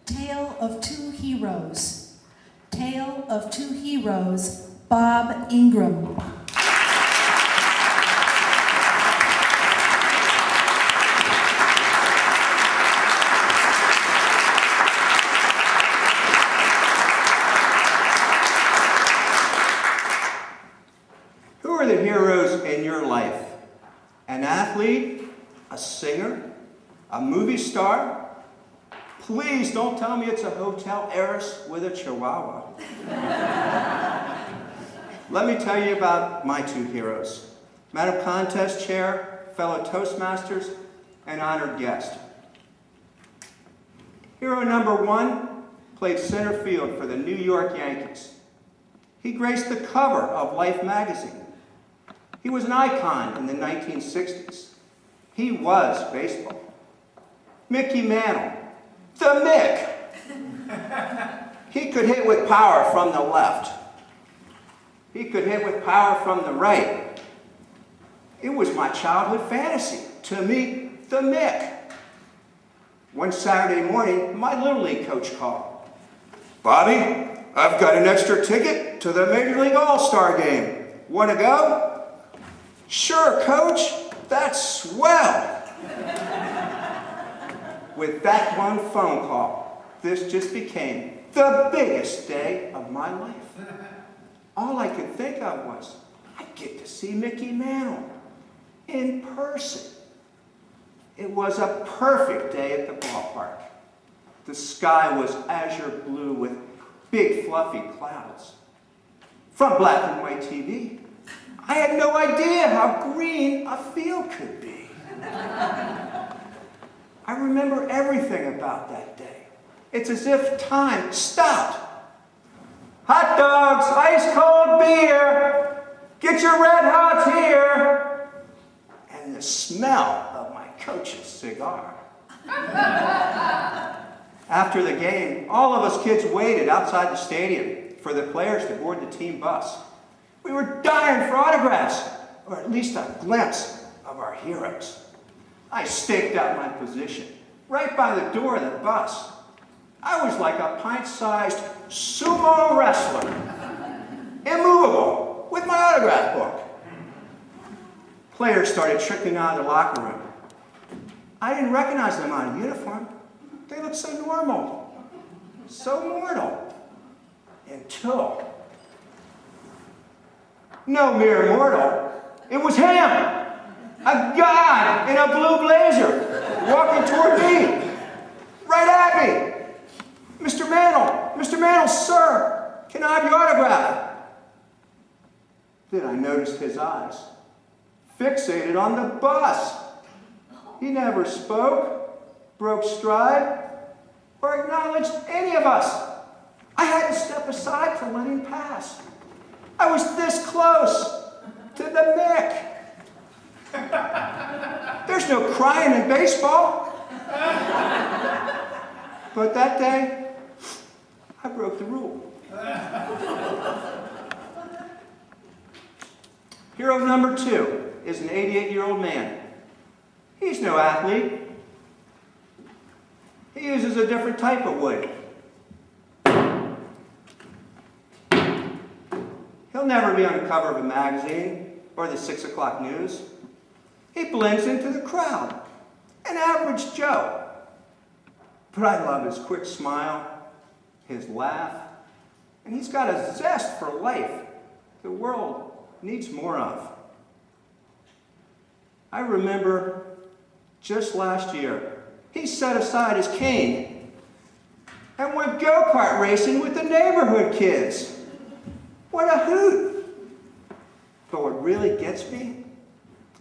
Tale of Two Heroes. Tale of Two Heroes, Bob Ingram. Who are the heroes in your life? An athlete? A singer? A movie star? Please don't tell me it's a hotel heiress with a chihuahua. Let me tell you about my two heroes. Madam Contest Chair, fellow Toastmasters, and honored guest. Hero number one played center field for the New York Yankees. He graced the cover of Life magazine. He was an icon in the 1960s. He was baseball. Mickey Mantle, the Mick. He could hit with power from the left. He could hit with power from the right. It was my childhood fantasy to meet the Mick. One Saturday morning, my Little League coach called. "Bobby, I've got an extra ticket to the Major League All-Star game. Want to go?" "Sure, Coach. That's swell." With that one phone call, this just became the biggest day of my life. All I could think of was, I get to see Mickey Mantle in person. It was a perfect day at the ballpark. The sky was azure blue with big fluffy clouds. From black and white TV, I had no idea how green a field could be. I remember everything about that day. It's as if time stopped. "Hot dogs, ice cold beer, get your red hots here," and the smell of my coach's cigar. After the game, all of us kids waited outside the stadium for the players to board the team bus. We were dying for autographs, or at least a glimpse of our heroes. I staked out my position right by the door of the bus. I was like a pint-sized sumo wrestler, immovable, with my autograph book. Players started trickling out of the locker room. I didn't recognize them out of uniform. They looked so normal, so mortal, until... No mere mortal, it was him! A god in a blue blazer, walking toward me, right at me. Mr. Mantle, sir, can I have your autograph?" Then I noticed his eyes, fixated on the bus. He never spoke, broke stride, or acknowledged any of us. I had to step aside to let him pass. I was this close to the Mick. There's no crying in baseball. But that day, I broke the rule. Hero number two is an 88-year-old man. He's no athlete. He uses a different type of wood. He'll never be on the cover of a magazine or the 6 o'clock news. He blends into the crowd, an average Joe. But I love his quick smile, his laugh, and he's got a zest for life the world needs more of. I remember just last year, he set aside his cane and went go-kart racing with the neighborhood kids. What a hoot! But what really gets me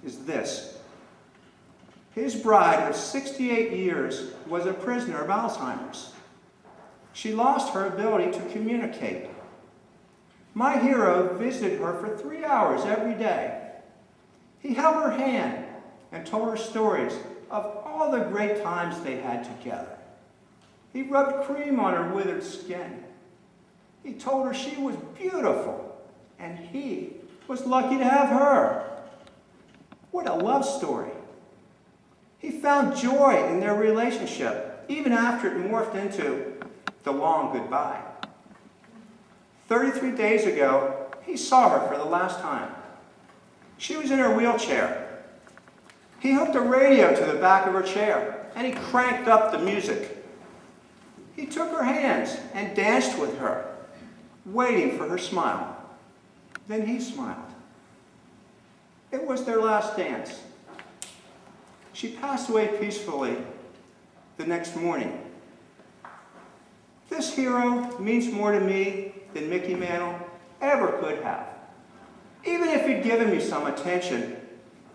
is this. His bride of 68 years was a prisoner of Alzheimer's. She lost her ability to communicate. My hero visited her for 3 hours every day. He held her hand and told her stories of all the great times they had together. He rubbed cream on her withered skin. He told her she was beautiful, and he was lucky to have her. What a love story. He found joy in their relationship even after it morphed into the long goodbye. 33 days ago, he saw her for the last time. She was in her wheelchair. He hooked a radio to the back of her chair, and he cranked up the music. He took her hands and danced with her, waiting for her smile. Then he smiled. It was their last dance. She passed away peacefully the next morning. This hero means more to me than Mickey Mantle ever could have, even if he'd given me some attention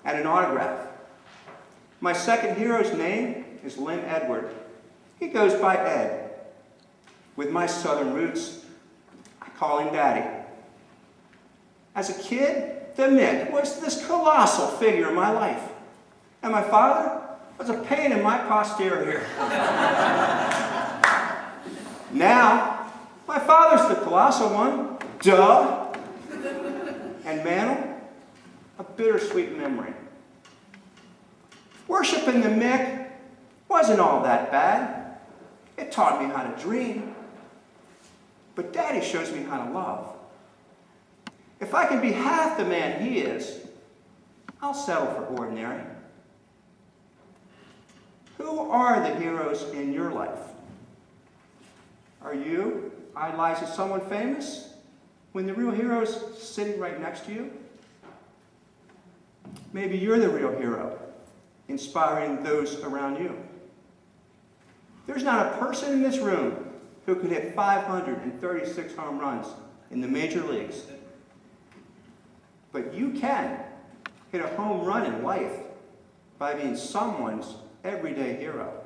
and an autograph. My second hero's name is Lynn Edward. He goes by Ed. With my southern roots, I call him Daddy. As a kid, the Mick was this colossal figure in my life, and my father was a pain in my posterior. Now, my father's the colossal one, duh, and Mantle, a bittersweet memory. Worshipping the Mick wasn't all that bad. It taught me how to dream. But Daddy shows me how to love. If I can be half the man he is, I'll settle for ordinary. Who are the heroes in your life? Are you idolizing someone famous when the real hero's sitting right next to you? Maybe you're the real hero, inspiring those around you. There's not a person in this room who could hit 536 home runs in the major leagues. But you can hit a home run in life by being someone's everyday hero.